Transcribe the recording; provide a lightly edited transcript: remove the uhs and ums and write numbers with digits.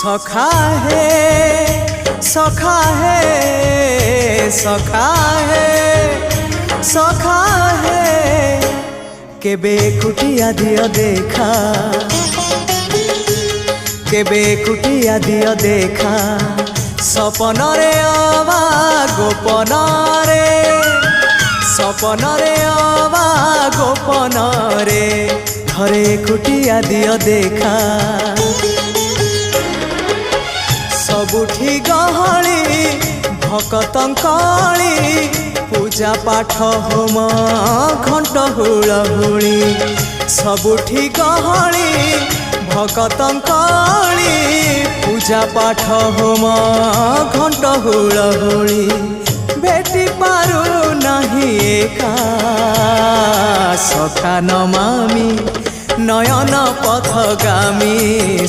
सखा है सखा है सखा है सखा है केबे कुटिया दियो देखा केबे कुटिया दियो देखा सपन रे अवा गोपन रे सपन रे अवा गोपन रे घरे कुटिया दियो देखा सबुठी गहली भकतंकली पूजा पाठ होम घंट हुलहुली सबुठी गहली भकतंकली पूजा पाठ होम घंट हुलहुली भेटी पारु नहीं एका सखा नमामि नयन पथगामी।